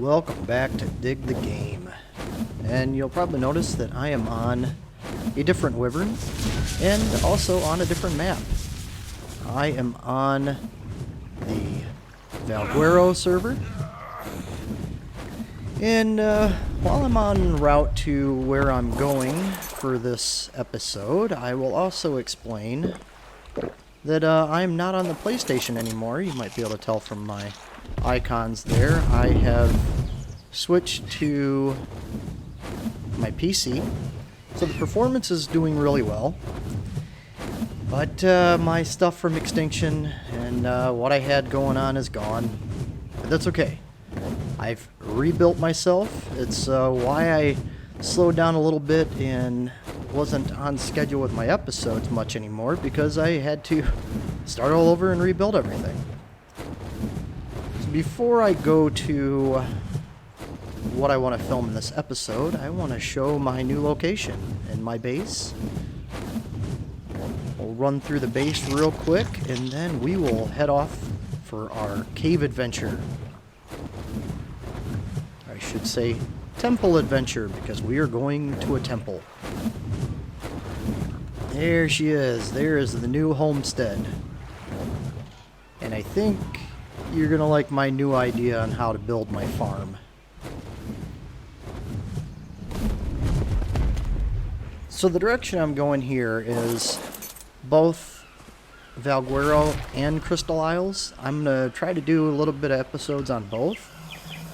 welcome back to Dig the Game. And you'll probably notice that I am on a different wyvern and also on a different map. I am on the Valguero server. And while I'm en route to where I'm going for this episode, I will also explain that I'm not on the PlayStation anymore. You might be able to tell from my icons there. I have switched to my PC. So the performance is doing really well. But my stuff from Extinction and what I had going on is gone. But that's okay. I've rebuilt myself. It's why I slowed down a little bit and wasn't on schedule with my episodes much anymore, because I had to start all over and rebuild everything. So before I go to what I want to film in this episode, I want to show my new location and my base. We'll run through the base real quick and then we will head off for our cave adventure. I should say temple adventure, because we are going to a temple. There she is. There is the new homestead. And I think you're going to like my new idea on how to build my farm. So the direction I'm going here is both Valguero and Crystal Isles. I'm going to try to do a little bit of episodes on both.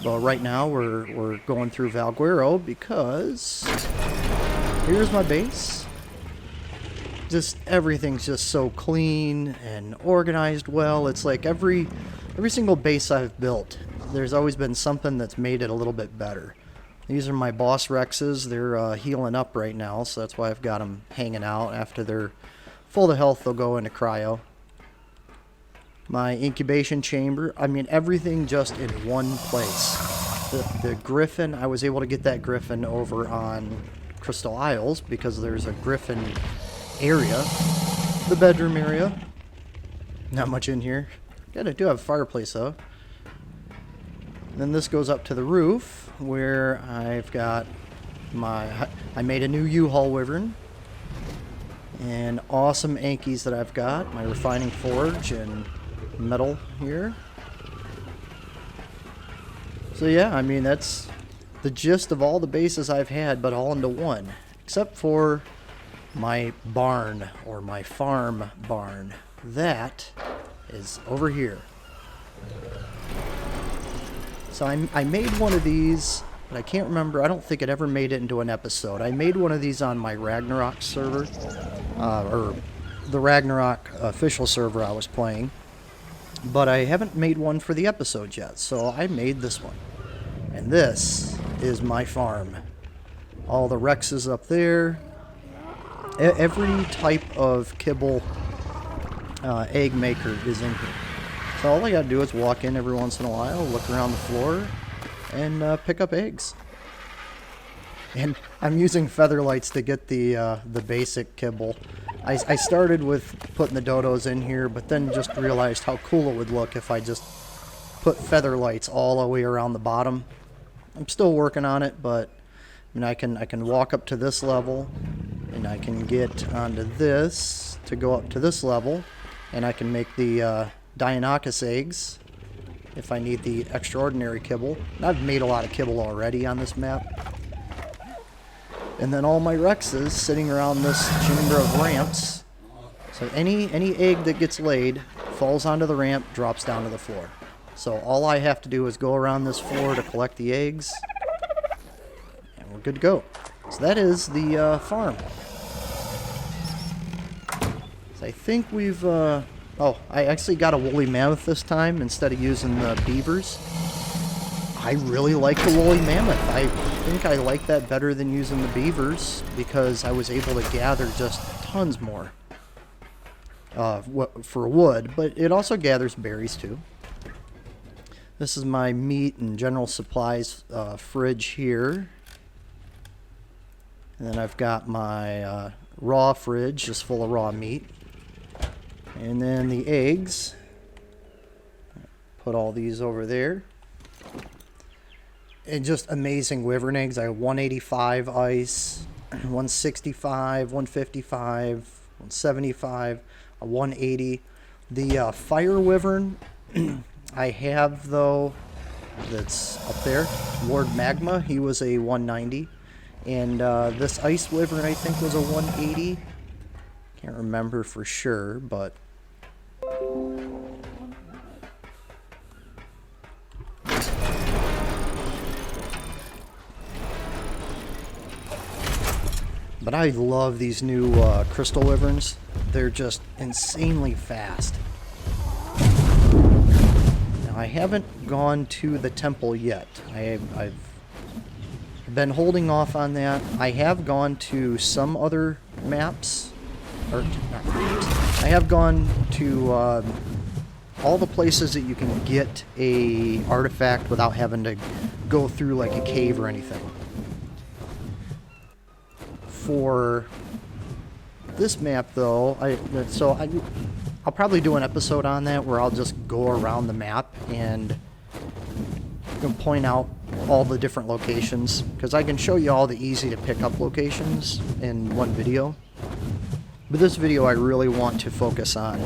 But right now we're going through Valguero because here's my base. Just everything's just so clean and organized well. It's like every single base I've built, there's always been something that's made it a little bit better. These are my boss Rexes. They're healing up right now, so that's why I've got them hanging out. After they're full of health, they'll go into cryo. My incubation chamber, I mean everything just in one place. The griffin, I was able to get that griffin over on Crystal Isles because there's a griffin area. The bedroom area. Not much in here. Yeah, I do have a fireplace though. Then this goes up to the roof where I've got I made a new U-Haul wyvern. And awesome Ankies that I've got. My refining forge and metal here. So yeah, I mean that's the gist of all the bases I've had, but all into one. Except for my barn, or my farm barn. That is over here. So I made one of these, but I can't remember. I don't think it ever made it into an episode. I made one of these on my Ragnarok server, or the Ragnarok official server I was playing. But I haven't made one for the episode yet, so I made this one. And this is my farm. All the Rexes up there. Every type of kibble egg maker is in here. So all I gotta do is walk in every once in a while, look around the floor, and pick up eggs. And I'm using feather lights to get the basic kibble. I started with putting the dodos in here, but then just realized how cool it would look if I just put feather lights all the way around the bottom. I'm still working on it, but I mean, I can walk up to this level, and I can get onto this to go up to this level, and I can make the Dionychus eggs if I need the extraordinary kibble. And I've made a lot of kibble already on this map. And then all my Rexes sitting around this chamber of ramps. So any egg that gets laid falls onto the ramp, drops down to the floor. So all I have to do is go around this floor to collect the eggs, and we're good to go. So that is the farm. So I think we've... oh, I actually got a woolly mammoth this time instead of using the beavers. I really like the woolly mammoth. I think I like that better than using the beavers because I was able to gather just tons more for wood, but it also gathers berries too. This is my meat and general supplies fridge here. And then I've got my raw fridge just full of raw meat. And then the eggs. Put all these over there. And just amazing wyvern eggs. I have 185 ice, 165, 155, 175, a 180. The fire wyvern I have, though, that's up there, Lord Magma, he was a 190. And this ice wyvern, I think, was a 180. Can't remember for sure, but... But I love these new crystal wyverns. They're just insanely fast. Now, I haven't gone to the temple yet. I've been holding off on that. I have gone to some other maps. Or, not maps. I have gone to all the places that you can get a artifact without having to go through like a cave or anything. For this map, though, I'll probably do an episode on that where I'll just go around the map and point out all the different locations, because I can show you all the easy to pick up locations in one video. But this video I really want to focus on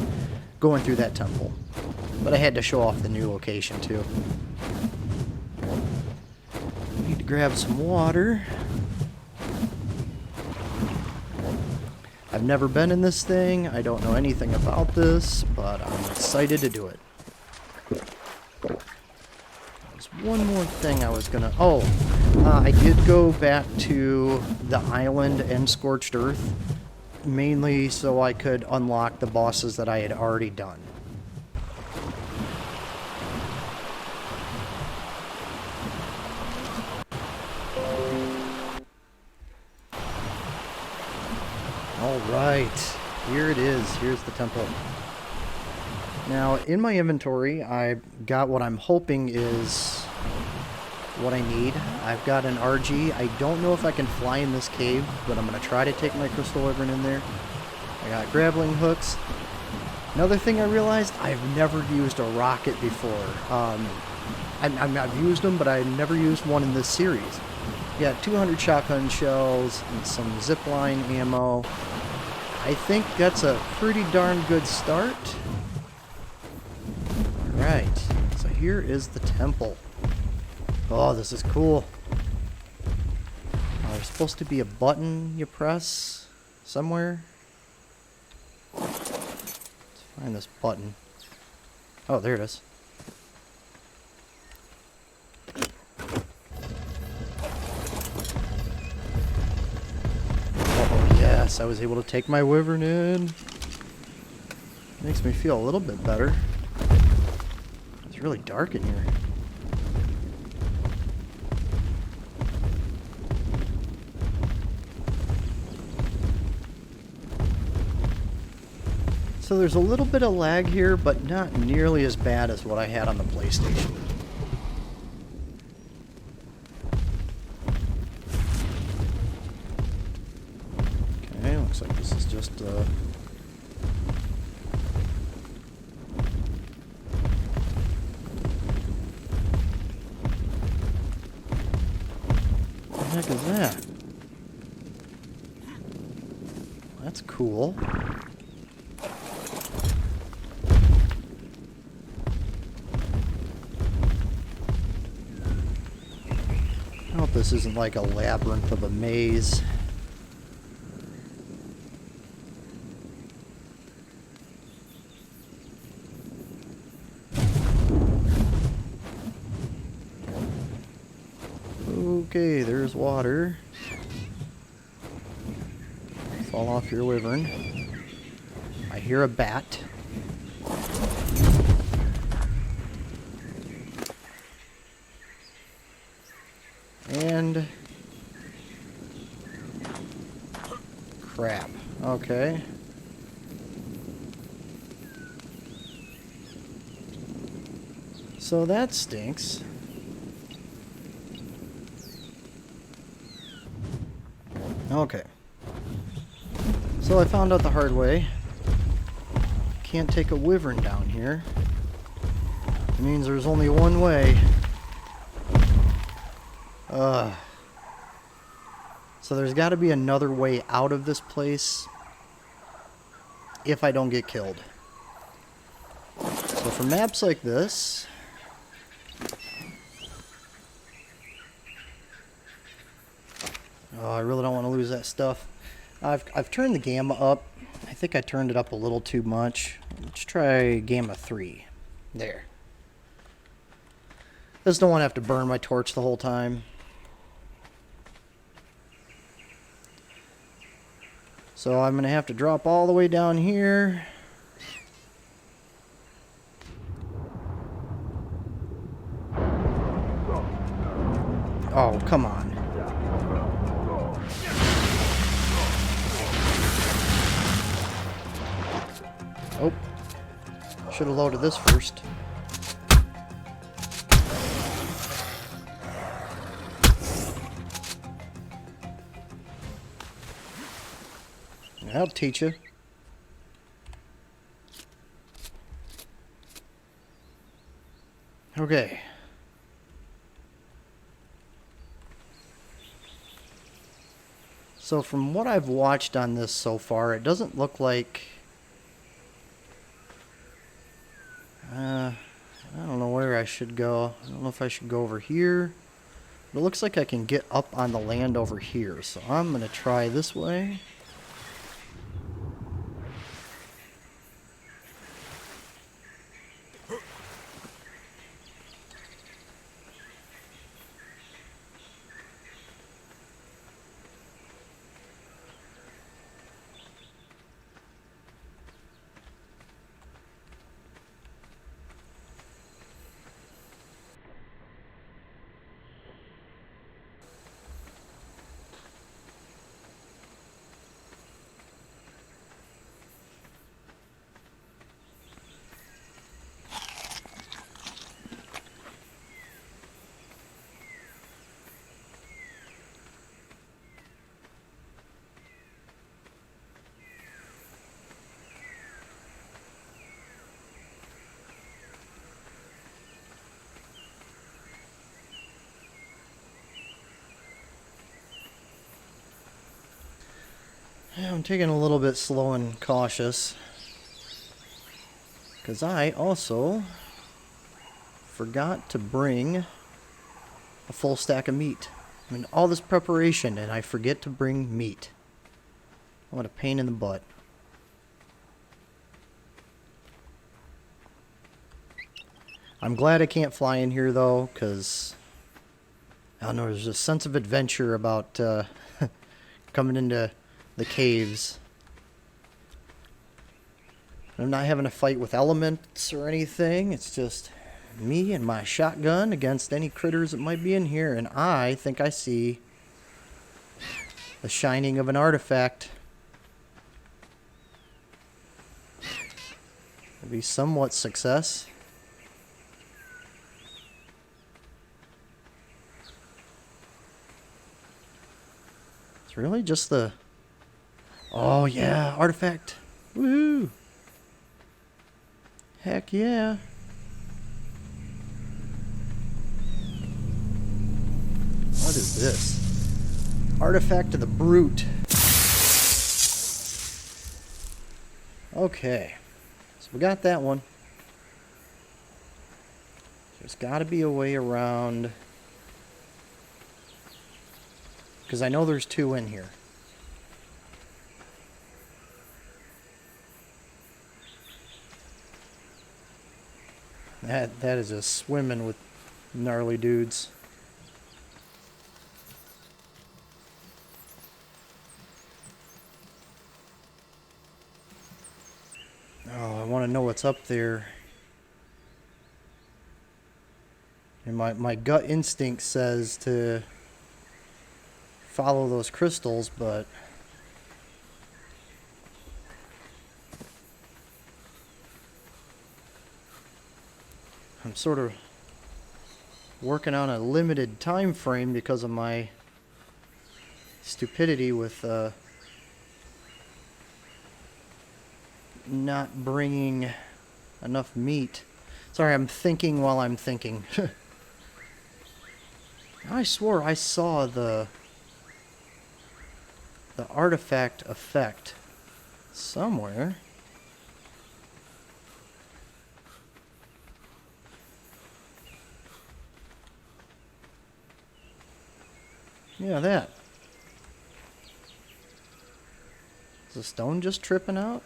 going through that temple. But I had to show off the new location too. Need to grab some water. I've never been in this thing, I don't know anything about this, but I'm excited to do it. There's one more thing I was gonna... I did go back to the island and Scorched Earth, mainly so I could unlock the bosses that I had already done. Alright, here it is. Here's the temple. Now, in my inventory, I've got what I'm hoping is what I need. I've got an RG. I don't know if I can fly in this cave, but I'm going to try to take my crystal wyvern in there. I got grappling hooks. Another thing I realized, I've never used a rocket before. I've used them, but I've never used one in this series. Got 200 shotgun shells and some zipline ammo. I think that's a pretty darn good start. Alright, so here is the temple. Oh, this is cool. There's supposed to be a button you press somewhere. Let's find this button. Oh, there it is. Yes, I was able to take my wyvern in. Makes me feel a little bit better. It's really dark in here. So there's a little bit of lag here, but not nearly as bad as what I had on the PlayStation. Looks like this is just what the heck is that? That's cool. I hope this isn't like a labyrinth of a maze. Okay, there's water. Fall off your wyvern. I hear a bat. And... crap. Okay. So that stinks. Okay. So I found out the hard way. Can't take a wyvern down here. It means there's only one way. So there's got to be another way out of this place if I don't get killed. So for maps like this... Oh, I really don't want to lose that stuff. I've turned the gamma up. I think I turned it up a little too much. Let's try gamma 3. There. Just don't want to have to burn my torch the whole time. So I'm going to have to drop all the way down here. Oh, come on. Oh. Should have loaded this first. I'll teach you. Okay. So from what I've watched on this so far, it doesn't look like... I don't know where I should go. I don't know if I should go over here. But it looks like I can get up on the land over here. So I'm going to try this way. Yeah, I'm taking a little bit slow and cautious. Because I also forgot to bring a full stack of meat. I mean, all this preparation and I forget to bring meat. What a pain in the butt. I'm glad I can't fly in here though, because I don't know, there's a sense of adventure about coming into the caves. I'm not having a fight with elements or anything. It's just me and my shotgun against any critters that might be in here. And I think I see the shining of an artifact. It'll be somewhat success. It's really just the... Oh yeah, artifact. Woohoo! Heck yeah. What is this? Artifact of the Brute. Okay. So we got that one. There's got to be a way around. Because I know there's two in here. That is just swimming with gnarly dudes. Oh, I want to know what's up there. And my gut instinct says to follow those crystals, but I'm sort of working on a limited time frame because of my stupidity with not bringing enough meat. Sorry, I'm thinking while I'm thinking. I swore I saw the artifact effect somewhere. Yeah, that. Is the stone just tripping out?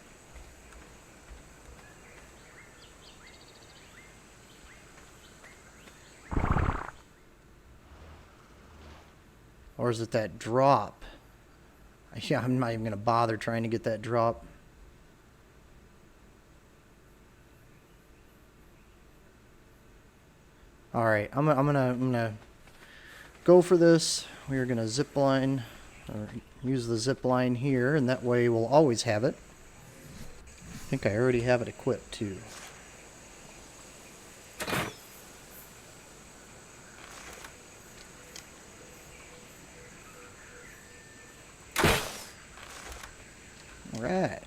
Or is it that drop? Yeah, I'm not even going to bother trying to get that drop. All right, I'm gonna go for this. We're gonna zip line, or use the zip line here, and that way we'll always have it. I think I already have it equipped too. All right.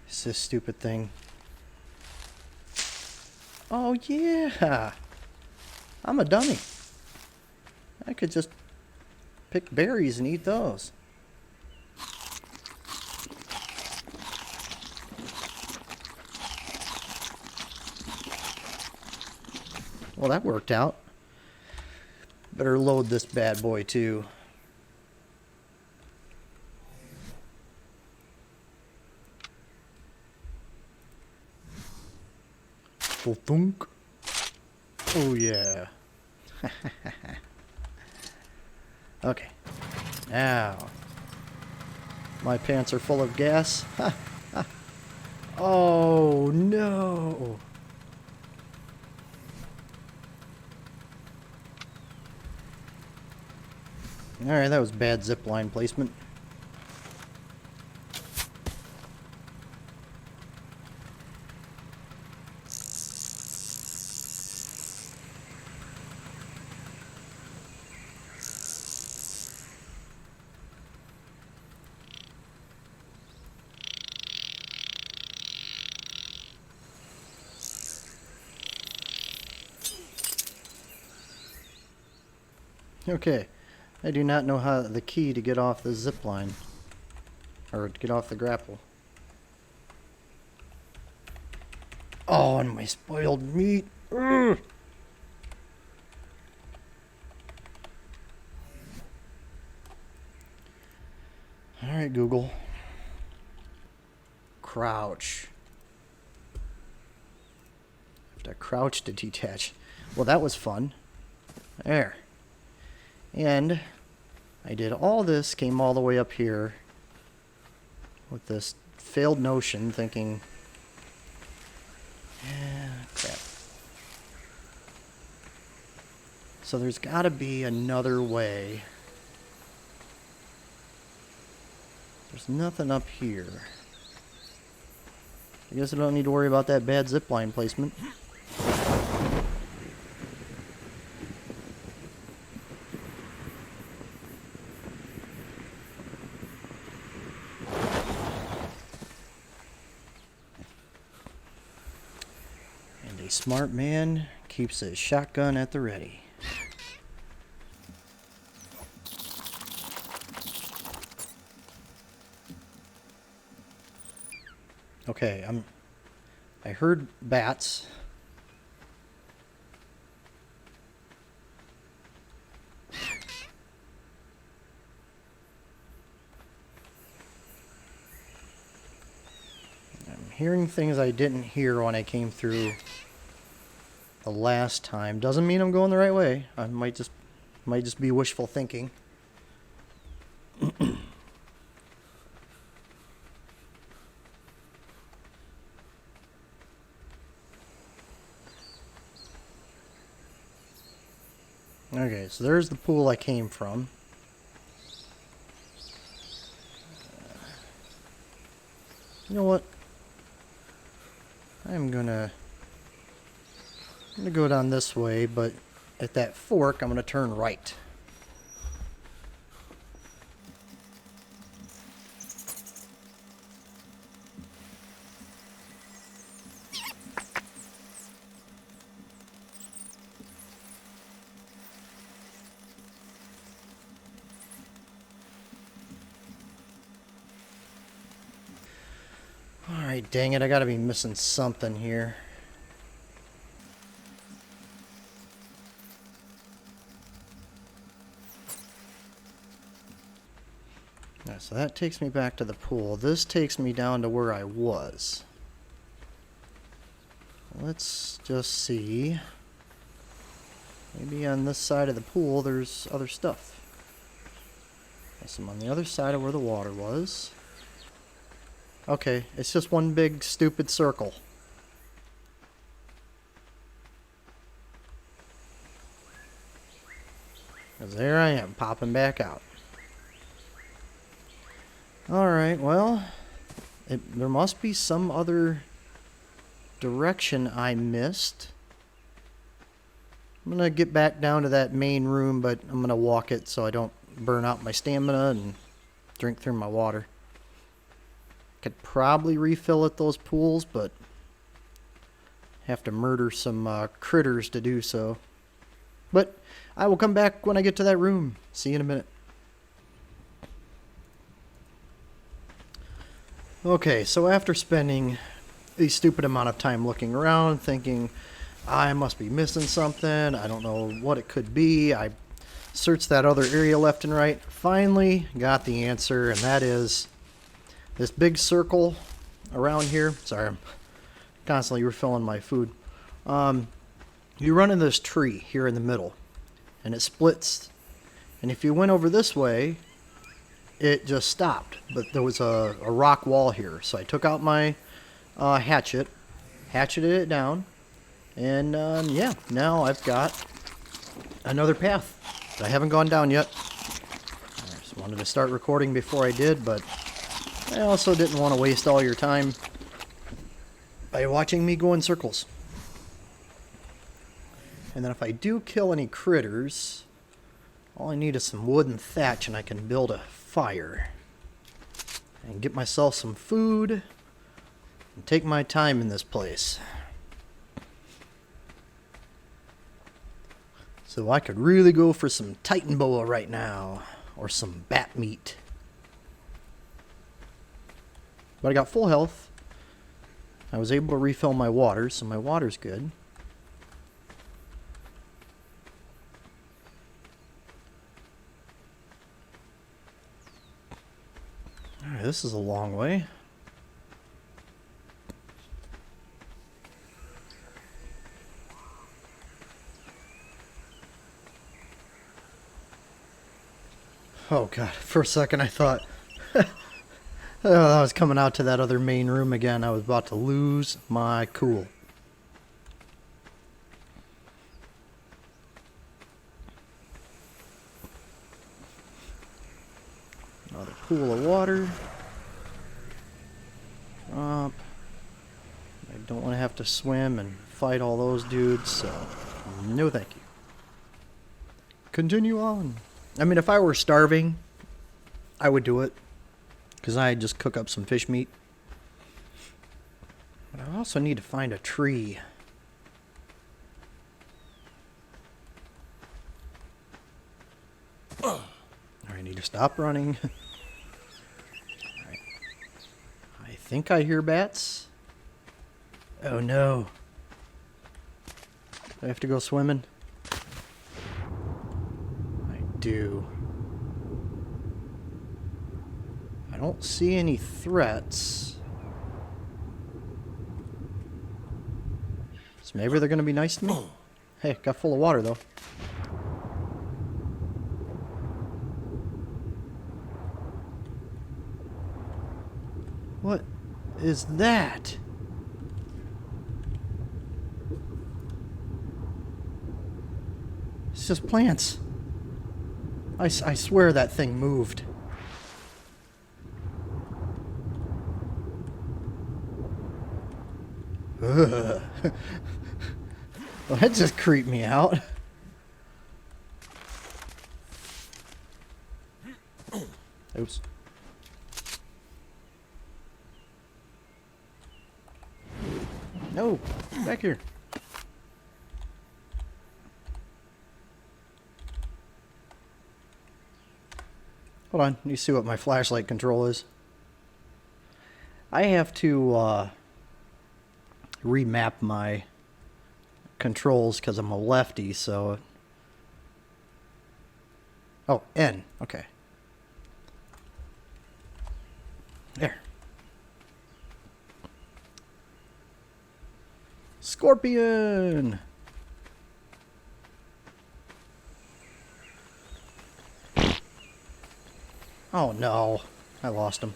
It's this stupid thing. Oh yeah, I'm a dummy. I could just pick berries and eat those. Well, that worked out. Better load this bad boy too. Thunk. Oh yeah. Okay. Now, my pants are full of gas. Oh no. Alright, that was bad zipline placement. Okay, I do not know how the key to get off the zip line, or to get off the grapple. Oh, and my spoiled meat. Ugh. All right, Google. Crouch. Have to crouch to detach. Well, that was fun. There. And I did all this, came all the way up here with this failed notion, thinking, crap. So there's got to be another way. There's nothing up here. I guess I don't need to worry about that bad zipline placement. Smart man keeps his shotgun at the ready. Okay, I heard bats. I'm hearing things I didn't hear when I came through the last time. Doesn't mean I'm going the right way. I might just be wishful thinking. Okay, so there's the pool I came from. You know what? I'm gonna go down this way, but at that fork, I'm gonna turn right. Alright, dang it, I gotta be missing something here. Alright, so that takes me back to the pool. This takes me down to where I was. Let's just see. Maybe on this side of the pool there's other stuff. Guess I'm on the other side of where the water was. Okay, it's just one big stupid circle. Because there I am, popping back out. Alright, well, there must be some other direction I missed. I'm going to get back down to that main room, but I'm going to walk it so I don't burn out my stamina and drink through my water. Could probably refill at those pools, but have to murder some critters to do so. But I will come back when I get to that room. See you in a minute. Okay, so after spending a stupid amount of time looking around, thinking I must be missing something, I don't know what it could be, I searched that other area left and right, finally got the answer, and that is this big circle around here. Sorry, I'm constantly refilling my food. You run into this tree here in the middle, and it splits, and if you went over this way, it just stopped, but there was a rock wall here. So I took out my hatcheted it down, and yeah, now I've got another path that I haven't gone down yet. I just wanted to start recording before I did, but I also didn't want to waste all your time by watching me go in circles. And then if I do kill any critters, all I need is some wood and thatch, and I can build a fire and get myself some food and take my time in this place. So I could really go for some Titan boa right now, or some bat meat. But I got full health. I was able to refill my water, so my water's good. Alright, this is a long way. Oh god, for a second I thought I was coming out to that other main room again. I was about to lose my cool. Another pool of water. Drop. I don't want to have to swim and fight all those dudes, so no thank you. Continue on. I mean, if I were starving, I would do it, because I'd just cook up some fish meat. But I also need to find a tree. I need to stop running. Alright. I think I hear bats. Oh no. Do I have to go swimming? I do. I don't see any threats. So maybe they're gonna be nice to me. Hey, got full of water though. What is that? It's just plants. I swear that thing moved. Ugh. Well, that just creeped me out. Oops. No, back here. Hold on, you see what my flashlight control is. I have to remap my controls because I'm a lefty, so... Oh, N. Okay. There. Scorpion! Oh no, I lost him.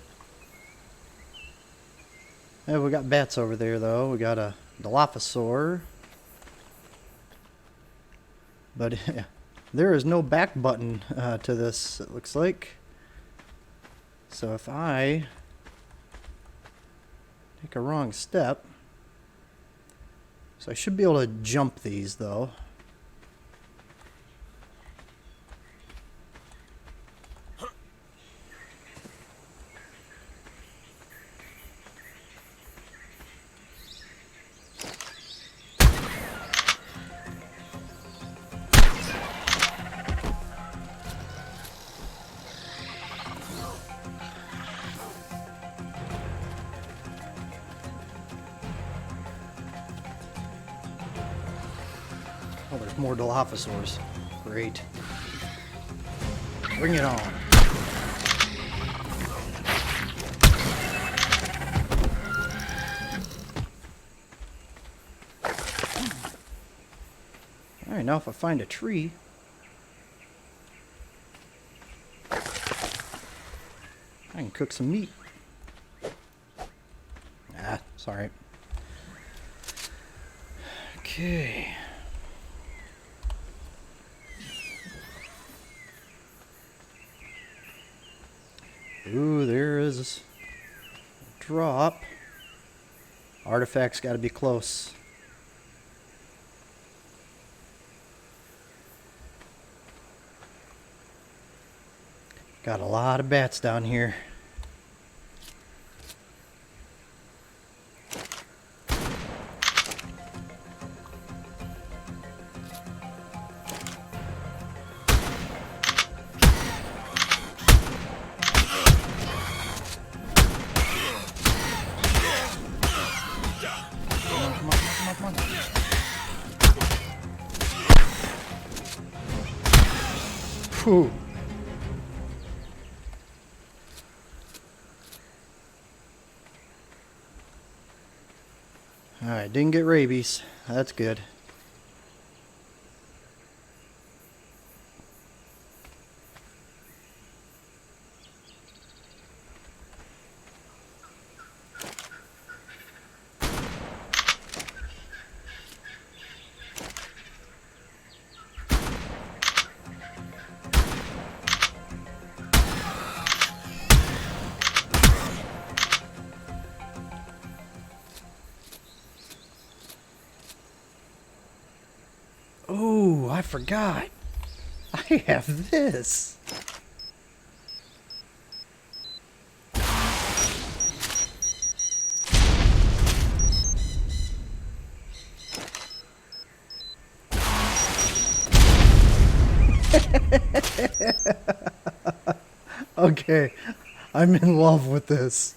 Yeah, we got bats over there though. We got a Dilophosaur. But there is no back button to this, it looks like. So if I take a wrong step... So I should be able to jump these though. Oh, there's more Dilophosaurs. Great. Bring it on. Alright, now if I find a tree... I can cook some meat. Ah, sorry. Okay. Ooh, there is a drop. Artifact's got to be close. Got a lot of bats down here. Come on. Whew. Alright, didn't get rabies. That's good. Oh, I forgot. I have this. Okay, I'm in love with this.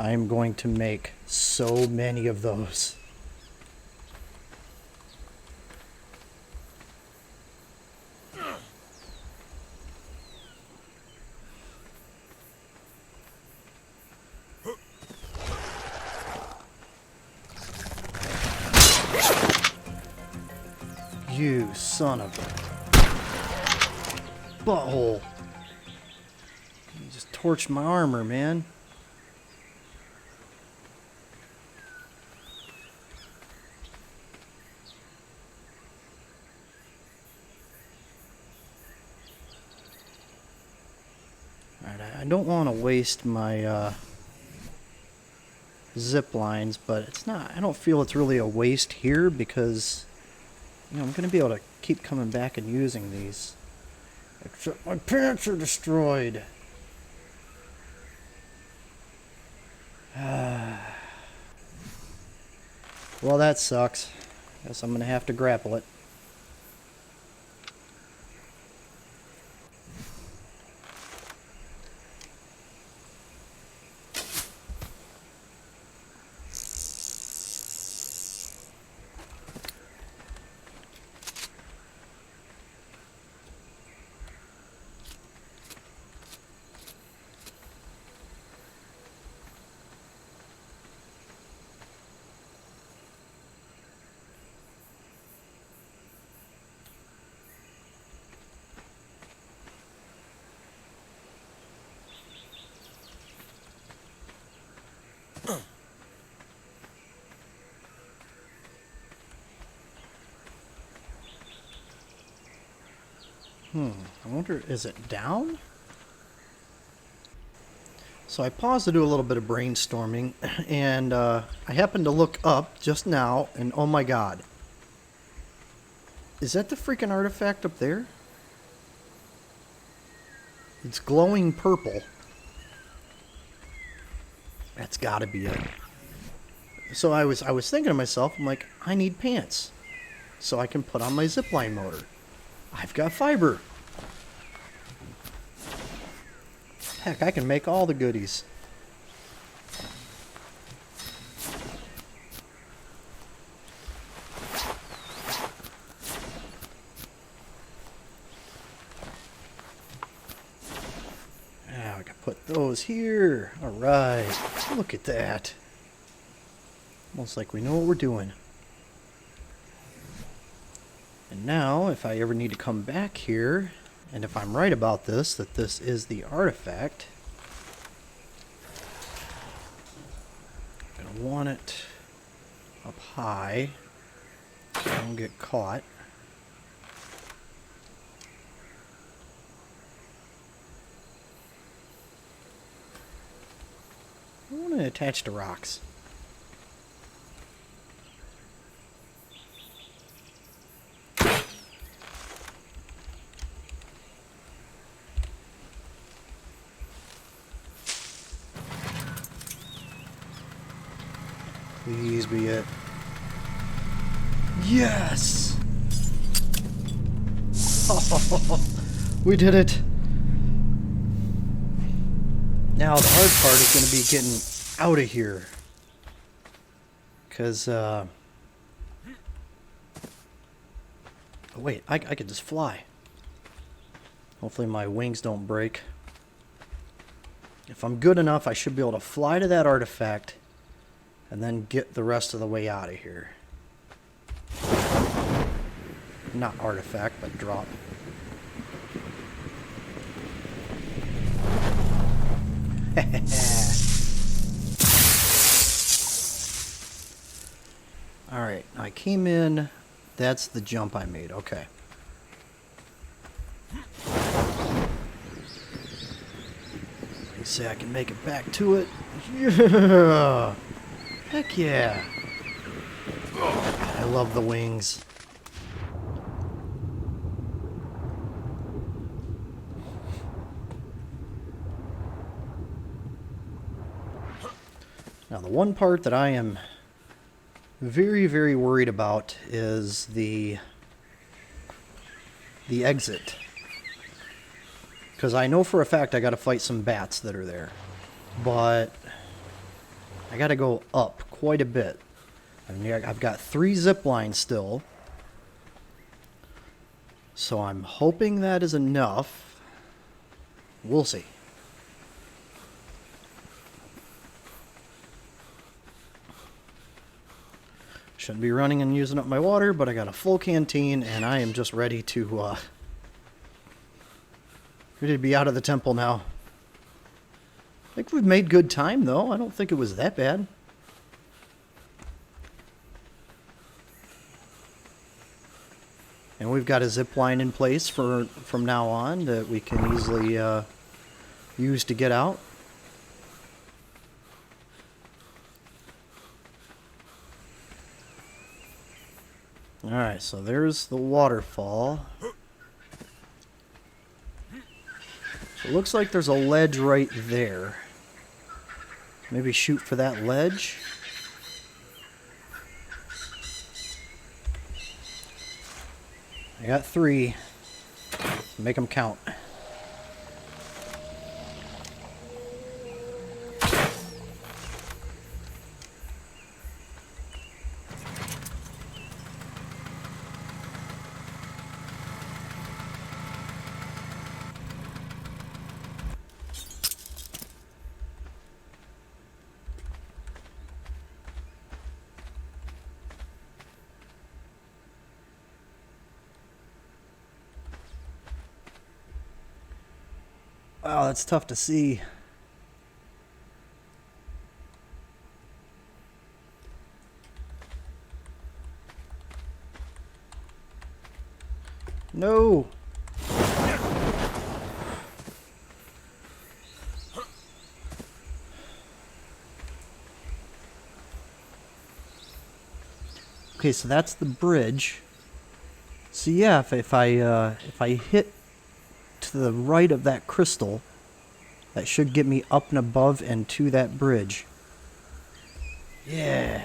I'm going to make so many of those. You son of a butthole. You just torched my armor, man. Alright, I don't want to waste my zip lines, but it's not, I don't feel it's really a waste here because, you know, I'm going to be able to keep coming back and using these. Except my pants are destroyed. Well, that sucks. Guess I'm gonna have to grapple it. I wonder, is it down? So I paused to do a little bit of brainstorming, and I happened to look up just now, and oh my god. Is that the freaking artifact up there? It's glowing purple. That's gotta be it. So I was thinking to myself, I'm like, I need pants. So I can put on my zipline motor. I've got fiber. Heck, I can make all the goodies. Now I can put those here. Alright, look at that. Almost like we know what we're doing. And now, if I ever need to come back here, and if I'm right about this, that this is the artifact, I'm going to want it up high so I don't get caught. I want it attached to rocks. Please be it. Yes! Oh, we did it! Now the hard part is going to be getting out of here. Because, oh wait, I could just fly. Hopefully my wings don't break. If I'm good enough, I should be able to fly to that artifact and then get the rest of the way out of here. Not artifact, but drop. Alright, I came in. That's the jump I made. Okay. Let's see, I can make it back to it. Yeah! Heck yeah! I love the wings. Now the one part that I am very, very worried about is the exit. Because I know for a fact I gotta fight some bats that are there. But I gotta go up quite a bit. I mean, I've got 3 zip lines still. So I'm hoping that is enough. We'll see. Shouldn't be running and using up my water, but I got a full canteen and I am just ready to be out of the temple now. I think we've made good time though. I don't think it was that bad. And we've got a zip line in place from now on that we can easily use to get out. Alright, so there's the waterfall. So it looks like there's a ledge right there. Maybe shoot for that ledge. I got 3. Make them count. Wow, that's tough to see. No! Okay, so that's the bridge. So yeah, if I hit to the right of that crystal, that should get me up and above and to that bridge. Yeah.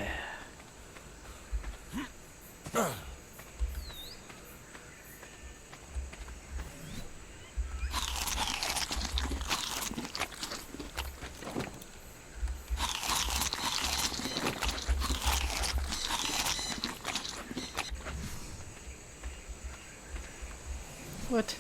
What?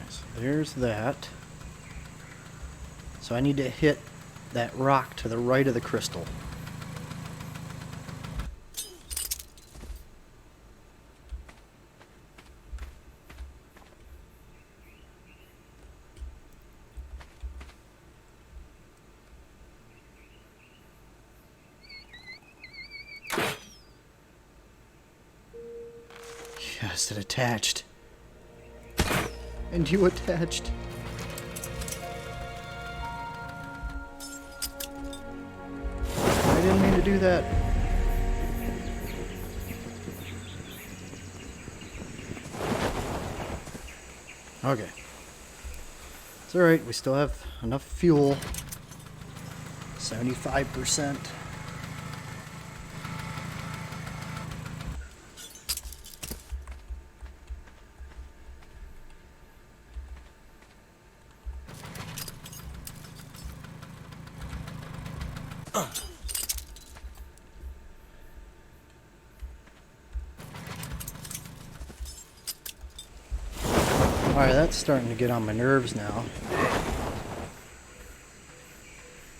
So there's that. So I need to hit that rock to the right of the crystal. Yes, it attached. And you attached. I didn't mean to do that. Okay. It's alright, we still have enough fuel. 75%. Alright, that's starting to get on my nerves now.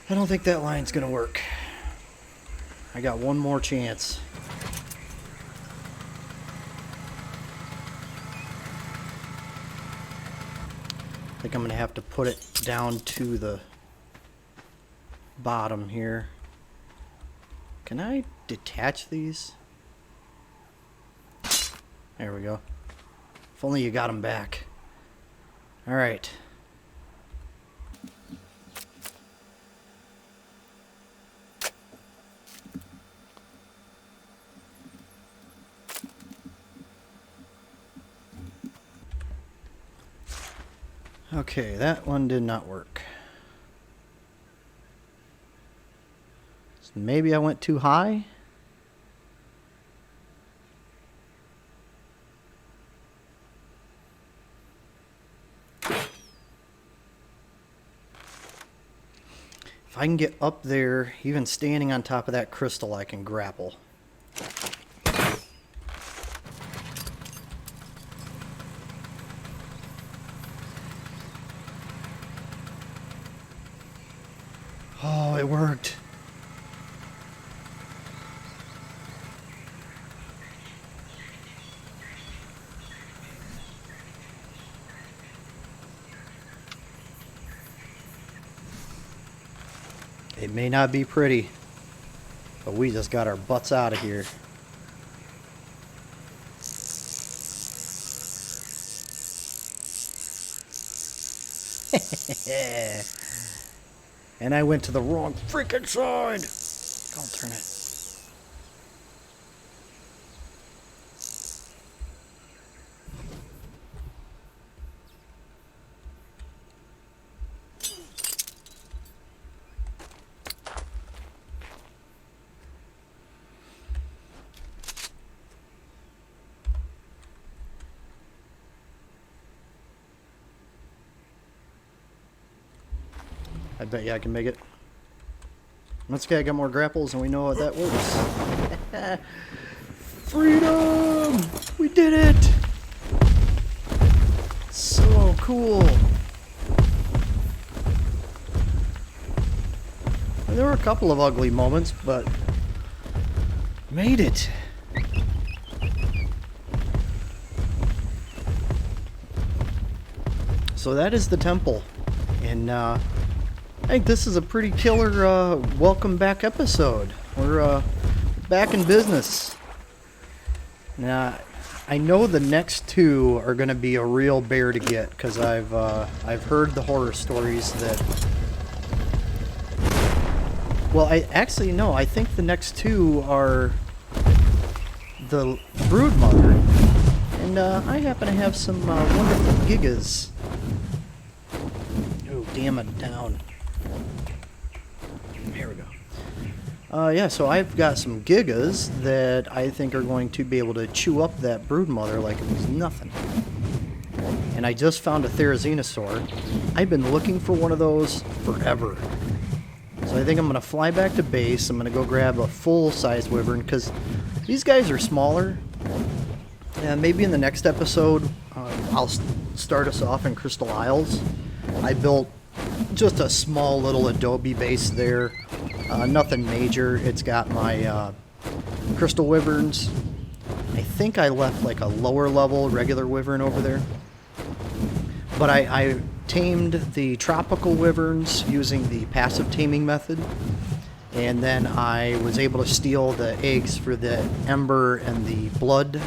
I don't think that line's gonna work. I got one more chance. I think I'm gonna have to put it down to the bottom here. Can I detach these? There we go. If only you got them back. All right. Okay, that one did not work. So maybe I went too high? If I can get up there, even standing on top of that crystal, I can grapple. Oh, it worked. It may not be pretty, but we just got our butts out of here. And I went to the wrong freaking side. I'll turn it. I bet you I can make it. Let's get got more grapples and we know how that works. Freedom! We did it! So cool. And there were a couple of ugly moments, but made it. So that is the temple. And I think this is a pretty killer welcome back episode. We're back in business. Now, I know the next two are going to be a real bear to get because I've heard the horror stories that. Well, I actually no. I think the next two are the brood mother, and I happen to have some wonderful gigas. Oh, damn it, down. Here we go. Yeah, so I've got some gigas that I think are going to be able to chew up that brood mother like it was nothing. And I just found a Therizinosaur. I've been looking for one of those forever. So I think I'm going to fly back to base. I'm going to go grab a full-size wyvern because these guys are smaller. And maybe in the next episode, I'll start us off in Crystal Isles. I built just a small little adobe base there. Nothing major. It's got my crystal wyverns. I think I left like a lower level regular wyvern over there. But I tamed the tropical wyverns using the passive taming method. And then I was able to steal the eggs for the ember and the blood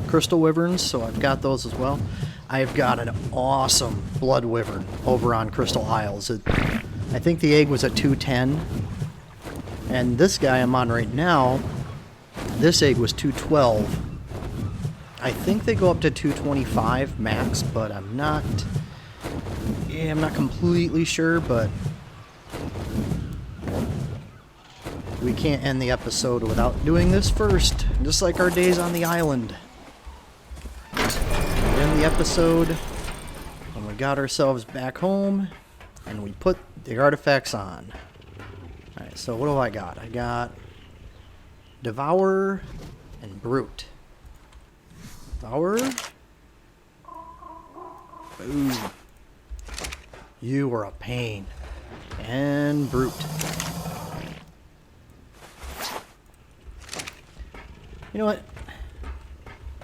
crystal wyverns. So I've got those as well. I've got an awesome blood wyvern over on Crystal Isles. I think the egg was at 210. And this guy I'm on right now, this egg was 212. I think they go up to 225 max, but I'm not completely sure, but we can't end the episode without doing this first, just like our days on the island. We end the episode when we got ourselves back home and we put the artifacts on. Alright, so what do I got? I got Devour and Brute. Devour. Boom. You are a pain. And Brute. You know what?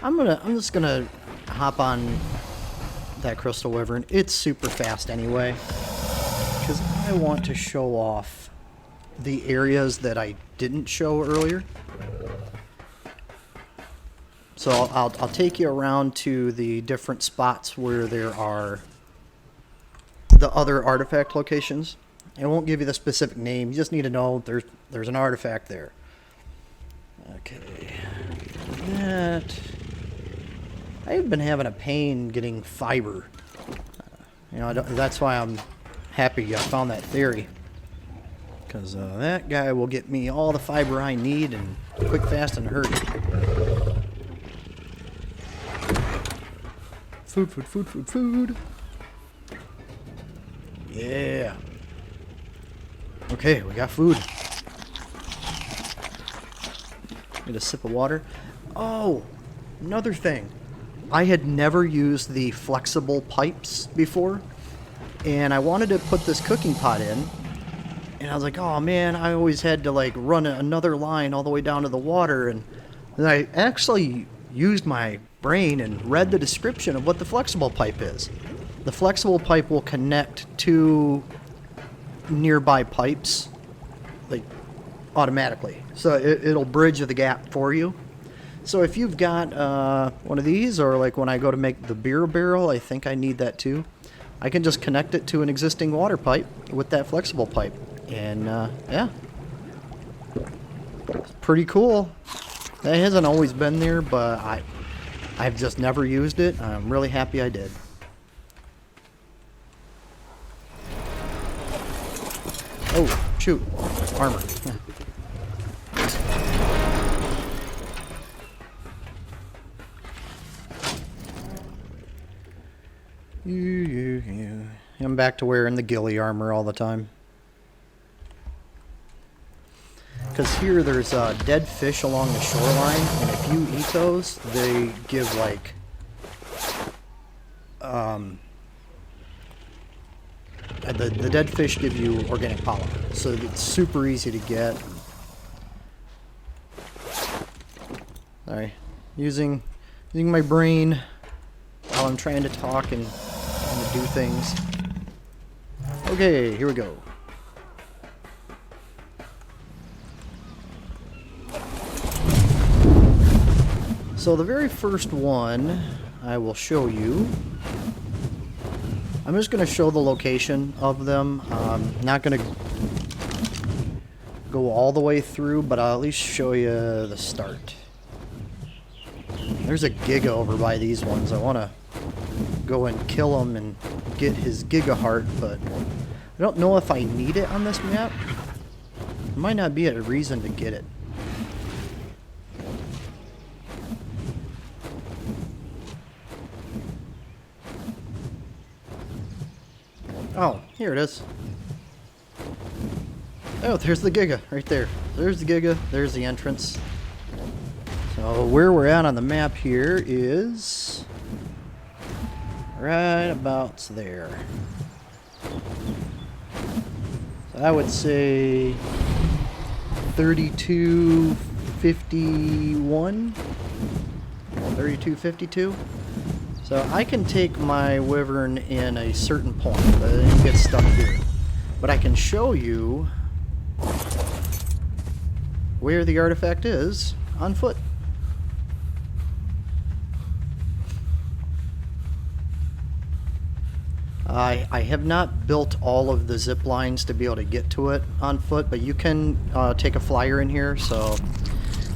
I'm just gonna hop on that crystal wyvern. It's super fast anyway, because I want to show off the areas that I didn't show earlier. So I'll take you around to the different spots where there are the other artifact locations. I won't give you the specific name. You just need to know there's an artifact there. Okay. That. I've been having a pain getting fiber. That's why I'm happy I found that theory. Because that guy will get me all the fiber I need and quick, fast, and hurry. Food, food, food, food, food. Yeah. Okay, we got food. Get a sip of water. Oh, another thing. I had never used the flexible pipes before, and I wanted to put this cooking pot in, and I was like, oh man, I always had to like run another line all the way down to the water, and then I actually used my brain and read the description of what the flexible pipe is. The flexible pipe will connect to nearby pipes, like automatically, so it'll bridge the gap for you. So if you've got one of these, or like when I go to make the beer barrel, I think I need that too. I can just connect it to an existing water pipe with that flexible pipe, and yeah, it's pretty cool. That hasn't always been there, but I've just never used it. I'm really happy I did. Oh, shoot. Armor. You. I'm back to wearing the ghillie armor all the time. Because here there's dead fish along the shoreline, and if you eat those, they give like the dead fish give you organic power, so it's super easy to get. Sorry, using my brain while I'm trying to talk and do things. Okay, here we go. So the very first one I will show you. I'm just going to show the location of them. Not going to go all the way through, but I'll at least show you the start. There's a Giga over by these ones. I want to go and kill him and get his Giga heart, but I don't know if I need it on this map. There might not be a reason to get it. Oh, here it is. Oh, there's the Giga right there. There's the Giga. There's the entrance. So where we're at on the map here is right about there. So I would say 3251, 3252. So I can take my wyvern in a certain point, but it didn't get stuck here. But I can show you where the artifact is on foot. I have not built all of the zip lines to be able to get to it on foot, but you can take a flyer in here, so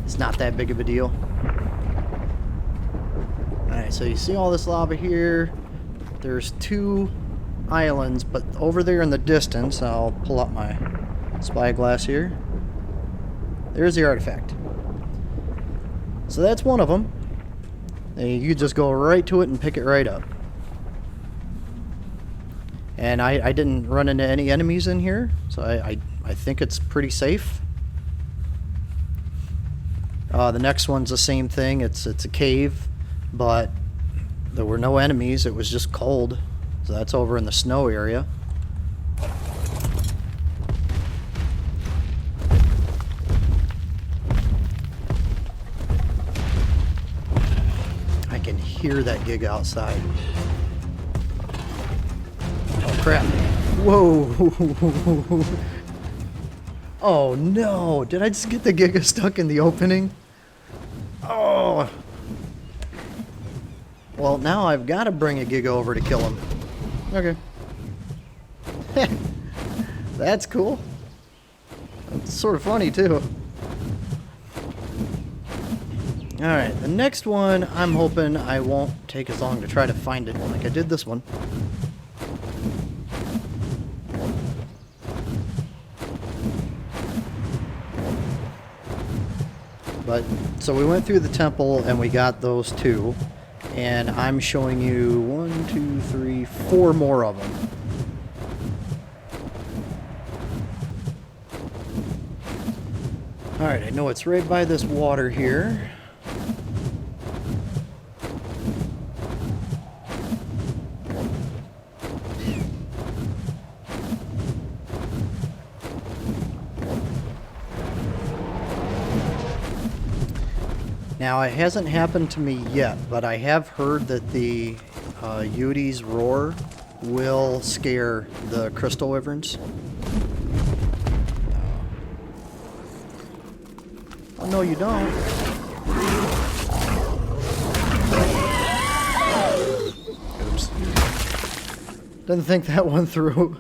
it's not that big of a deal. Alright, so you see all this lava here. There's two islands, but over there in the distance, I'll pull up my spyglass here. There's the artifact. So that's one of them. And you just go right to it and pick it right up. And I didn't run into any enemies in here, so I think it's pretty safe. The next one's the same thing. It's a cave, but there were no enemies. It was just cold. So that's over in the snow area. I can hear that Giga outside. Oh crap. Whoa. Oh no. Did I just get the Giga stuck in the opening? Oh. Well, now I've got to bring a Giga over to kill him. Okay. That's cool. That's sort of funny too. Alright, the next one, I'm hoping I won't take as long to try to find it like I did this one. But, so we went through the temple and we got those two. And I'm showing you 1, 2, 3, 4 more of them. Alright, I know it's right by this water here. Now, it hasn't happened to me yet, but I have heard that the Yudi's roar will scare the crystal wyverns. Oh, no, you don't. Oops. Didn't think that one through.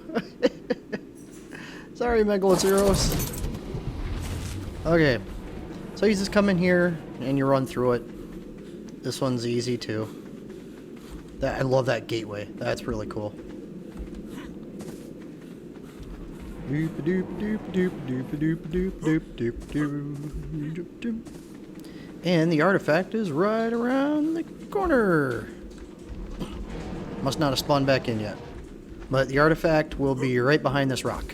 Sorry, Megaloceros. Okay. So you just come in here and you run through it. This one's easy too. I love that gateway. That's really cool. And the artifact is right around the corner. Must not have spawned back in yet. But the artifact will be right behind this rock.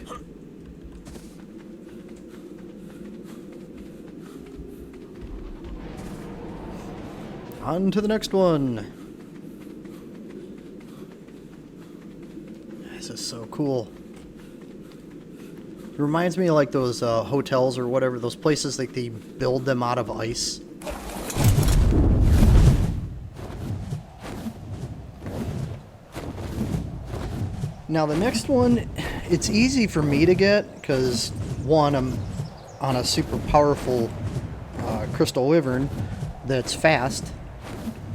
On to the next one. This is so cool. It reminds me of like those hotels or whatever, those places like they build them out of ice. Now the next one, it's easy for me to get because one, I'm on a super powerful crystal wyvern that's fast,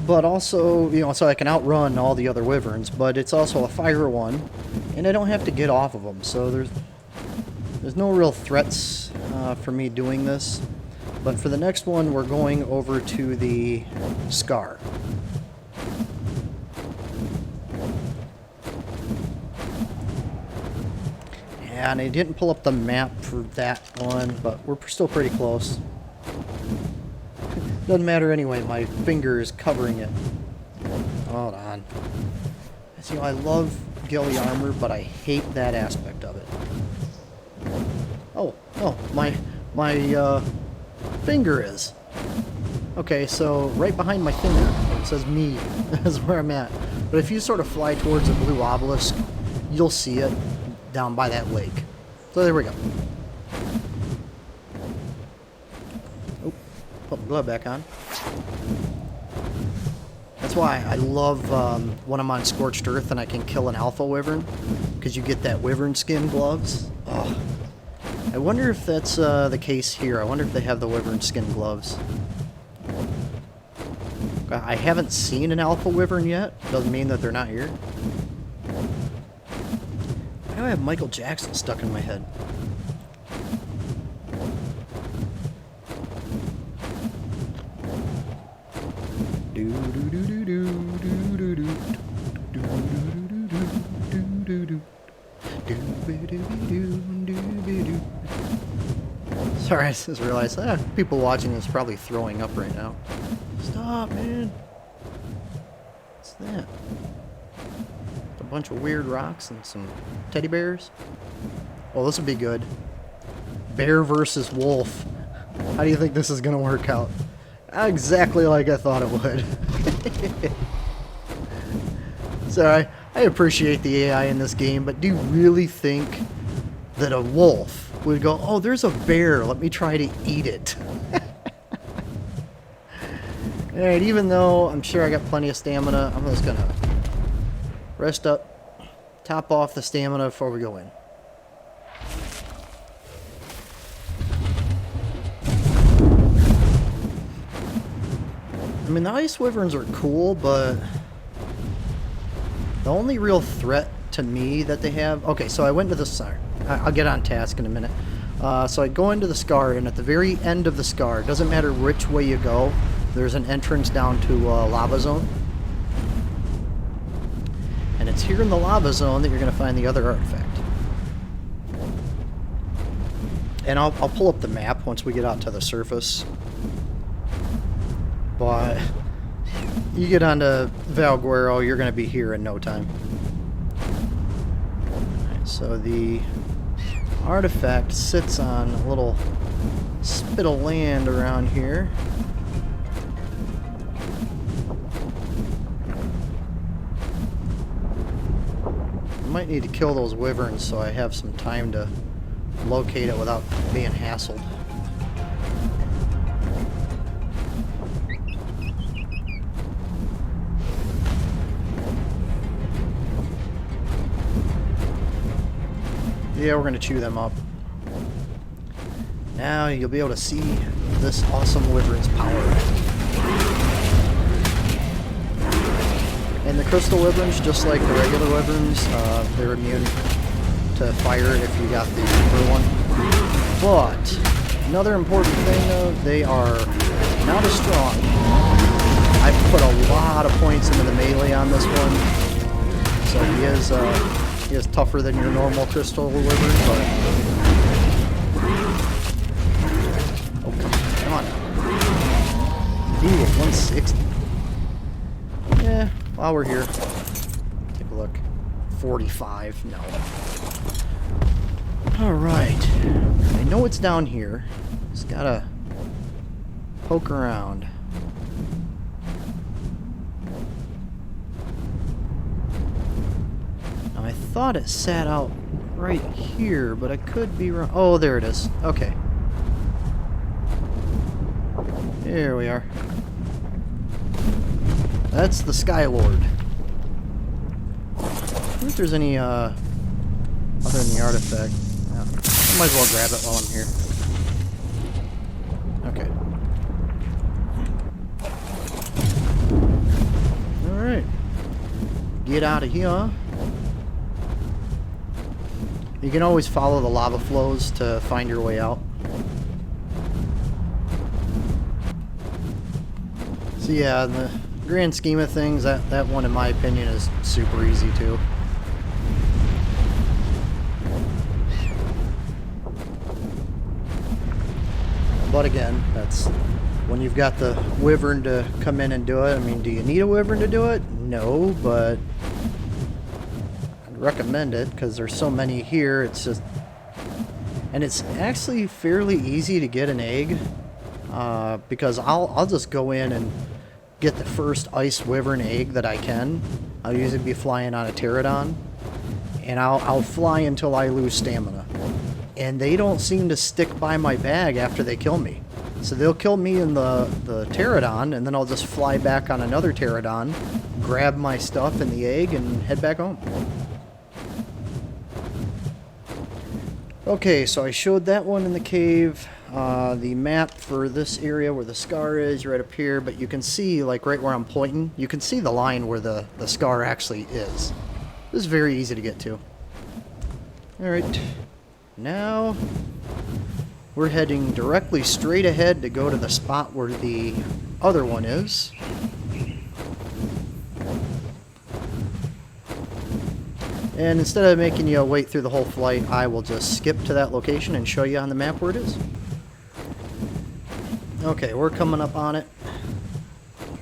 but also, you know, so I can outrun all the other wyverns, but it's also a fire one, and I don't have to get off of them, so there's no real threats for me doing this. But for the next one, we're going over to the Scar. And I didn't pull up the map for that one, but we're still pretty close. Doesn't matter anyway, my finger is covering it. Hold on. As you know, I love ghillie armor, but I hate that aspect of it. Oh, my finger is. Okay, so right behind my finger, it says me, is where I'm at. But if you sort of fly towards a blue obelisk, you'll see it down by that lake. So there we go. Oh, put my glove back on. That's why I love when I'm on Scorched Earth and I can kill an alpha wyvern, because you get that wyvern skin gloves. Oh. I wonder if that's the case here. I wonder if they have the wyvern skin gloves. I haven't seen an alpha wyvern yet. Doesn't mean that they're not here. Why do I have Michael Jackson stuck in my head? Sorry, I just realized people watching this probably throwing up right now. Stop, man. What's that? A bunch of weird rocks and some teddy bears. Well, this would be good. Bear versus wolf. How do you think this is going to work out? Exactly like I thought it would. Sorry, I appreciate the AI in this game, but do you really think that a wolf would go, oh, there's a bear, let me try to eat it? Alright, even though I'm sure I got plenty of stamina, I'm just gonna rest up, top off the stamina before we go in. I mean, the ice wyverns are cool, but the only real threat to me that they have... Okay, so I went to the... Sorry, I'll get on task in a minute. So I go into the Scar, and at the very end of the Scar, doesn't matter which way you go, there's an entrance down to Lava Zone. And it's here in the Lava Zone that you're going to find the other artifact. And I'll pull up the map once we get out to the surface. But you get onto Valguero, you're going to be here in no time. Alright, so the artifact sits on a little spit of land around here. I might need to kill those wyverns so I have some time to locate it without being hassled. Yeah, we're going to chew them up. Now you'll be able to see this awesome wyvern's power. And the crystal wyverns, just like the regular wyverns, they're immune to fire if you got the ember one. But another important thing though, they are not as strong. I've put a lot of points into the melee on this one, so he is tougher than your normal crystal wyvern, but... Oh, come on. Ooh, 160. Yeah, while we're here, take a look. 45. No. Alright. I know it's down here. Just gotta poke around. Now, I thought it sat out right here, but I could be wrong. Oh, there it is. Okay. Here we are. That's the Skylord. I wonder if there's any, other than the artifact. Yeah. I might as well grab it while I'm here. Okay. Alright. Get out of here. You can always follow the lava flows to find your way out. So yeah, in the grand scheme of things, that one, in my opinion, is super easy too. But again, that's when you've got the wyvern to come in and do it. I mean, do you need a wyvern to do it? No, but I'd recommend it because there's so many here. It's just, and it's actually fairly easy to get an egg because I'll just go in and get the first ice wyvern egg that I can. I'll usually be flying on a pterodon, and I'll fly until I lose stamina. And they don't seem to stick by my bag after they kill me. So they'll kill me in the pterodon, and then I'll just fly back on another pterodon, grab my stuff and the egg, and head back home. Okay, so I showed that one in the cave. The map for this area where the scar is right up here, but you can see, like right where I'm pointing, you can see the line where the scar actually is. This is very easy to get to. Alright. Now, we're heading directly straight ahead to go to the spot where the other one is. And instead of making you wait through the whole flight, I will just skip to that location and show you on the map where it is. Okay, we're coming up on it.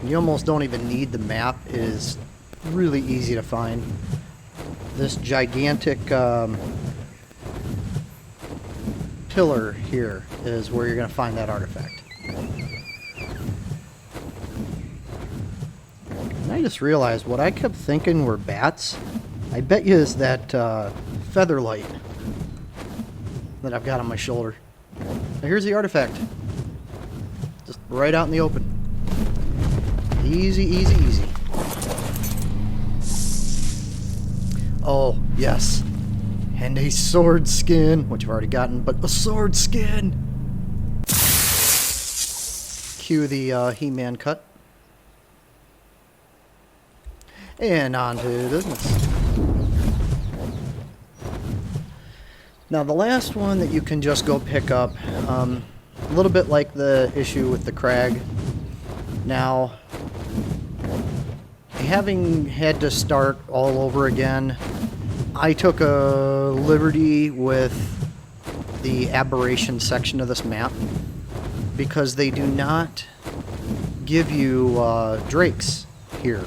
You almost don't even need the map. It is really easy to find. This gigantic pillar here is where you're going to find that artifact. And I just realized what I kept thinking were bats. I bet you is that feather light that I've got on my shoulder. Now here's the artifact. Just right out in the open. Easy, easy, easy. Oh, yes. And a sword skin, which I've already gotten, but a sword skin! Cue the He-Man cut. And on to business. Now the last one that you can just go pick up, a little bit like the issue with the crag. Now, having had to start all over again, I took a liberty with the aberration section of this map because they do not give you drakes here.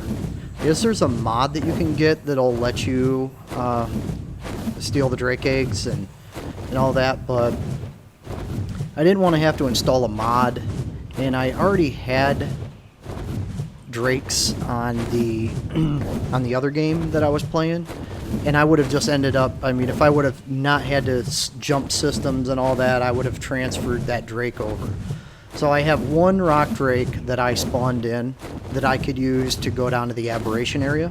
Yes, there's a mod that you can get that'll let you steal the drake eggs and all that, but I didn't want to have to install a mod, and I already had drakes on the on the other game that I was playing, and I would have just ended up, I mean, if I would have not had to jump systems and all that, I would have transferred that drake over. So I have one rock drake that I spawned in that I could use to go down to the aberration area.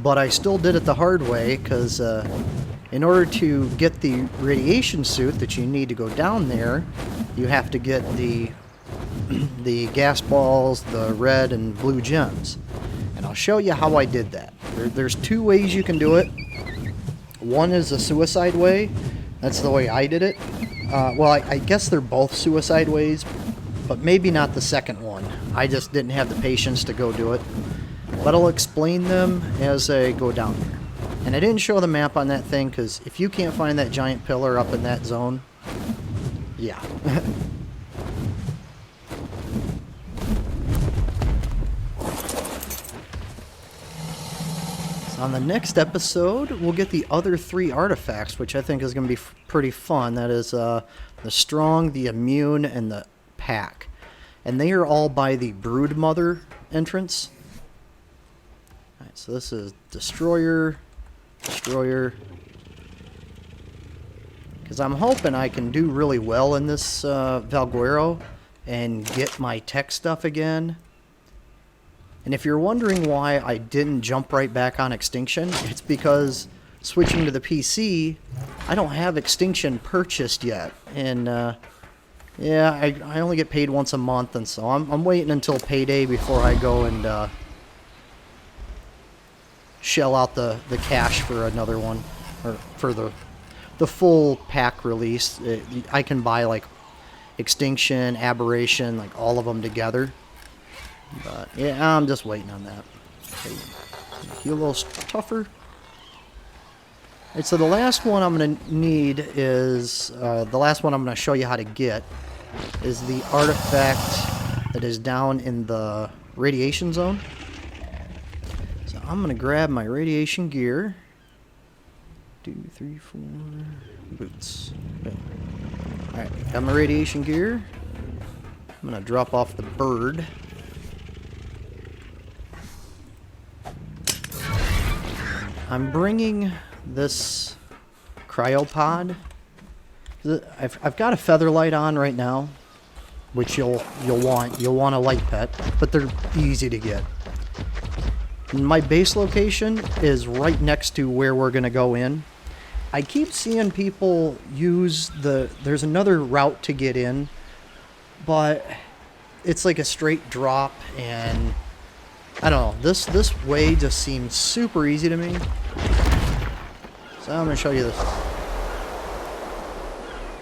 But I still did it the hard way because in order to get the radiation suit that you need to go down there, you have to get the gas balls, the red and blue gems. And I'll show you how I did that. There's two ways you can do it. One is a suicide way. That's the way I did it. Well, I guess they're both suicide ways, but maybe not the second one. I just didn't have the patience to go do it. But I'll explain them as I go down there. And I didn't show the map on that thing because if you can't find that giant pillar up in that zone, yeah. On the next episode, we'll get the other 3 artifacts, which I think is going to be pretty fun. That is the Strong, the Immune, and the Pack. And they are all by the Broodmother entrance. Alright, so this is Destroyer, Destroyer. Because I'm hoping I can do really well in this Valguero and get my tech stuff again. And if you're wondering why I didn't jump right back on Extinction, it's because switching to the PC, I don't have Extinction purchased yet. And yeah, I only get paid once a month, and so I'm waiting until payday before I go and shell out the cash for another one, or for the full pack release. I can buy like Extinction, Aberration, like all of them together. But yeah, I'm just waiting on that. Okay, make you a little tougher. Alright, so the last one I'm going to need is, the last one I'm going to show you how to get, is the artifact that is down in the radiation zone. So I'm going to grab my radiation gear. 2, 3, 4, boots. Alright, got my radiation gear. I'm going to drop off the bird. I'm bringing this cryopod. I've got a feather light on right now, which you'll want a light pet, but they're easy to get. And my base location is right next to where we're gonna go in. I keep seeing people use there's another route to get in, but it's like a straight drop, and I don't know, this way just seems super easy to me. So I'm going to show you this.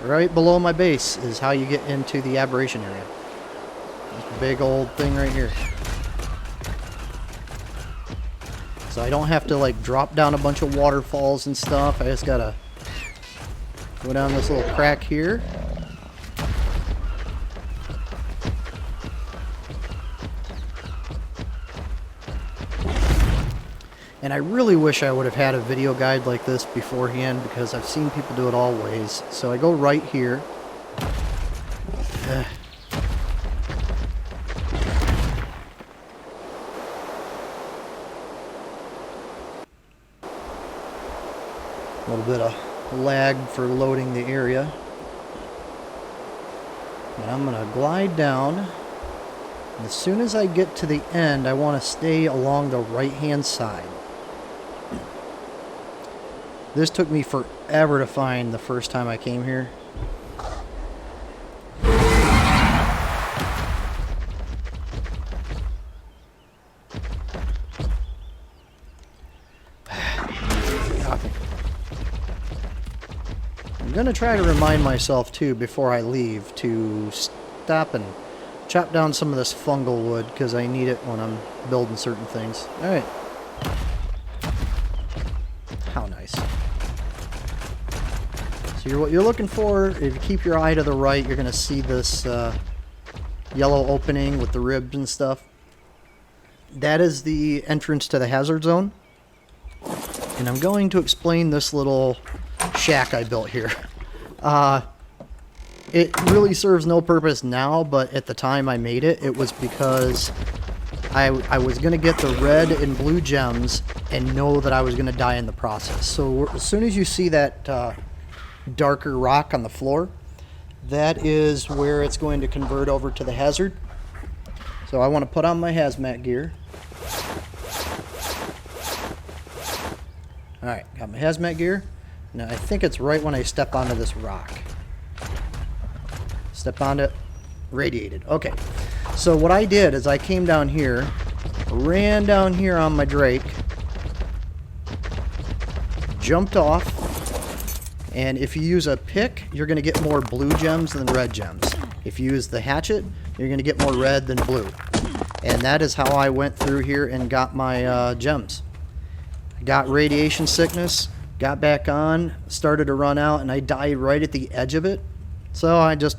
Right below my base is how you get into the aberration area. This big old thing right here. So I don't have to like drop down a bunch of waterfalls and stuff. I just got to go down this little crack here. And I really wish I would have had a video guide like this beforehand, because I've seen people do it all ways. So I go right here. A little bit of lag for loading the area. And I'm going to glide down. And as soon as I get to the end, I want to stay along the right-hand side. This took me forever to find the first time I came here. I'm gonna try to remind myself too before I leave to stop and chop down some of this fungal wood, because I need it when I'm building certain things. Alright. How nice. So what you're looking for, if you keep your eye to the right, you're going to see this yellow opening with the ribs and stuff. That is the entrance to the hazard zone. And I'm going to explain this little shack I built here. It really serves no purpose now, but at the time I made it, it was because I was going to get the red and blue gems and know that I was going to die in the process. So as soon as you see that darker rock on the floor, that is where it's going to convert over to the hazard. So I want to put on my hazmat gear. Alright, got my hazmat gear. Now I think it's right when I step onto this rock. Step on it, radiated. Okay, so what I did is I came down here, ran down here on my Drake, jumped off, and if you use a pick, you're going to get more blue gems than red gems. If you use the hatchet, you're going to get more red than blue. And that is how I went through here and got my gems. I got radiation sickness, got back on, started to run out, and I died right at the edge of it. So I just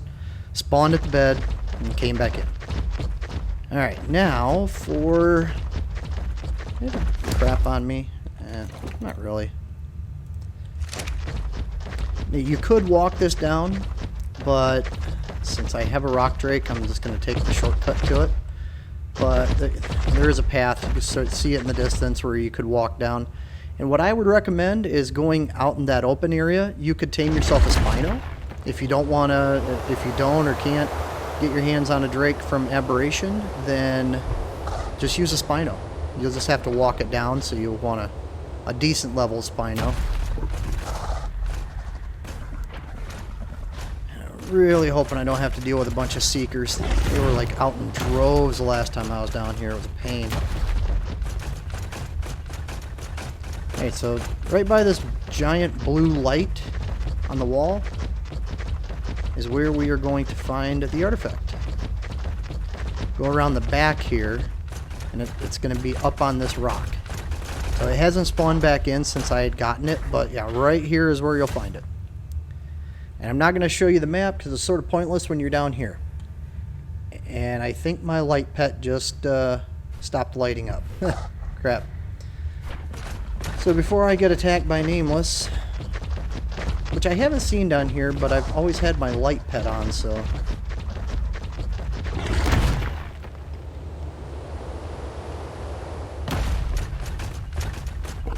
spawned at the bed and came back in. Alright, now for... crap on me. Not really. You could walk this down, but since I have a rock drake, I'm just going to take the shortcut to it. But there is a path. You can start to see it in the distance where you could walk down. And what I would recommend is going out in that open area. You could tame yourself a Spino. If you don't want to, if you don't or can't get your hands on a drake from Aberration, then just use a Spino. You'll just have to walk it down, so you'll want a decent level Spino. Really hoping I don't have to deal with a bunch of seekers. They were like out in droves the last time I was down here. It was a pain. Okay, so right by this giant blue light on the wall is where we are going to find the artifact. Go around the back here, and it's going to be up on this rock. So it hasn't spawned back in since I had gotten it, but yeah, right here is where you'll find it. And I'm not going to show you the map because it's sort of pointless when you're down here. And I think my light pet just stopped lighting up. Crap. So before I get attacked by Nameless, which I haven't seen down here, but I've always had my light pet on, so...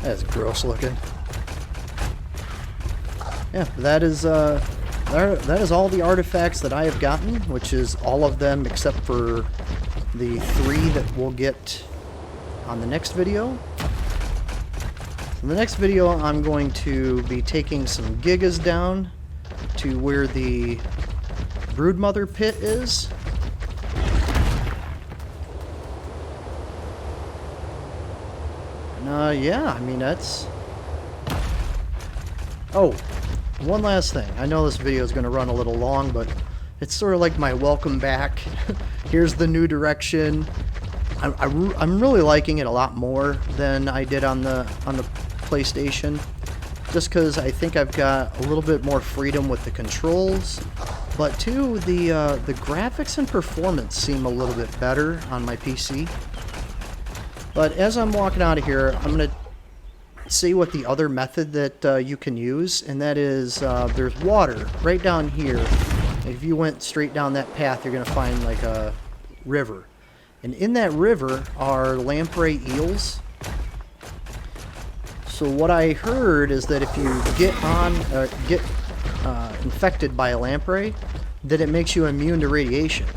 That's gross looking. Yeah, that is all the artifacts that I have gotten, which is all of them except for the 3 that we'll get on the next video. In the next video, I'm going to be taking some gigas down to where the Broodmother pit is. And, yeah, I mean, that's... Oh, one last thing. I know this video is going to run a little long, but it's sort of like my welcome back. Here's the new direction. I'm really liking it a lot more than I did on the PlayStation, just because I think I've got a little bit more freedom with the controls, but too the graphics and performance seem a little bit better on my PC. But as I'm walking out of here, I'm gonna see what the other method that you can use, and that is there's water right down here. If you went straight down that path, you're gonna find like a river, and in that river are lamprey eels. So what I heard is that if you get infected by a lamprey, that it makes you immune to radiation.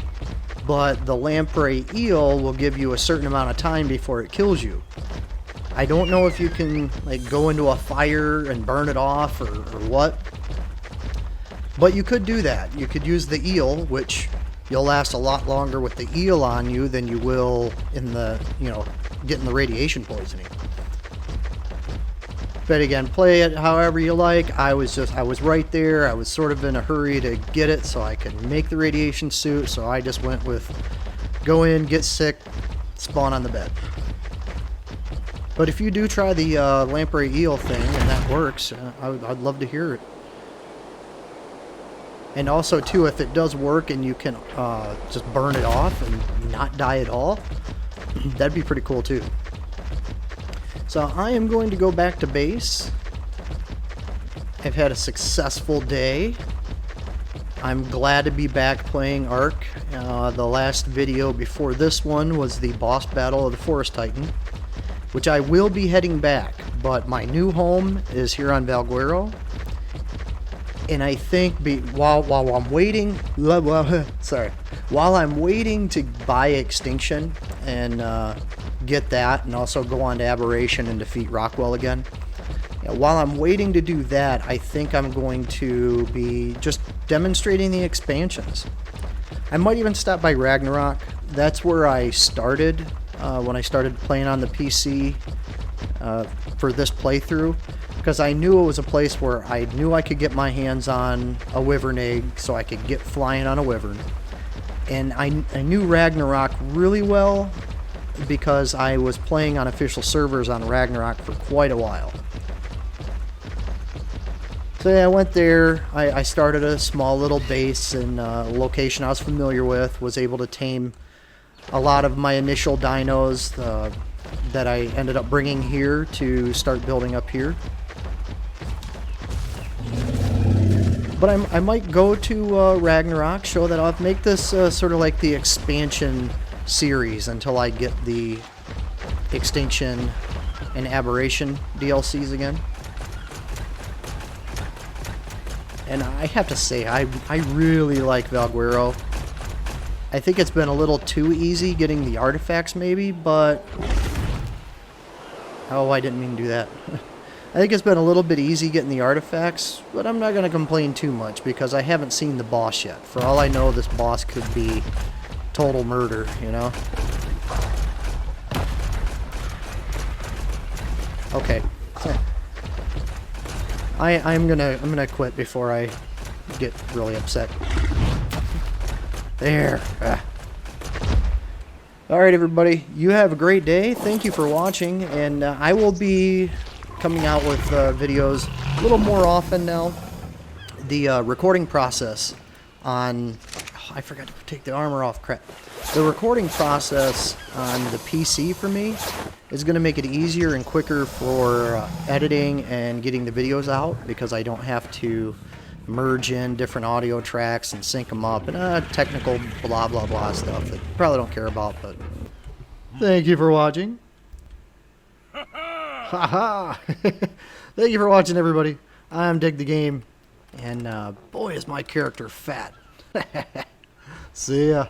But the lamprey eel will give you a certain amount of time before it kills you. I don't know if you can like go into a fire and burn it off or what, but you could do that. You could use the eel, which you'll last a lot longer with the eel on you than you will in the, getting the radiation poisoning. But again, play it however you like. I was right there. I was sort of in a hurry to get it so I could make the radiation suit, so I just went with go in, get sick, spawn on the bed. But if you do try the lamprey eel thing and that works, I'd love to hear it. And also too, if it does work and you can just burn it off and not die at all, that'd be pretty cool too. So I am going to go back to base. I've had a successful day. I'm glad to be back playing Ark. The last video before this one was the boss battle of the Forest Titan, which I will be heading back, but my new home is here on Valguero. And I think while I'm waiting, while I'm waiting to buy Extinction and get that, and also go on to Aberration and defeat Rockwell again. While I'm waiting to do that, I think I'm going to be just demonstrating the expansions. I might even stop by Ragnarok. That's where I started when I started playing on the PC for this playthrough, because I knew it was a place where I knew I could get my hands on a wyvern egg, so I could get flying on a wyvern. And I knew Ragnarok really well because I was playing on official servers on Ragnarok for quite a while. So yeah, I went there. I started a small little base in a location I was familiar with, was able to tame a lot of my initial dinos. that I ended up bringing here to start building up here. But I might go to Ragnarok, show that off, make this sort of like the expansion series until I get the Extinction and Aberration DLCs again. And I have to say, I really like Valguero. I think it's been a little too easy getting the artifacts maybe, but... Oh, I didn't mean to do that. I think it's been a little bit easy getting the artifacts, but I'm not going to complain too much because I haven't seen the boss yet. For all I know, this boss could be total murder, you know? Okay. I'm gonna quit before I get really upset. There. Alright everybody, you have a great day. Thank you for watching, and I will be coming out with videos a little more often now. The recording process on... Oh, I forgot to take the armor off, crap. The recording process on the PC for me is going to make it easier and quicker for editing and getting the videos out, because I don't have to merge in different audio tracks and sync them up and technical blah blah blah stuff that you probably don't care about. But thank you for watching. Haha. Thank you for watching, everybody. I'm Dig the Game, and boy is my character fat. See ya.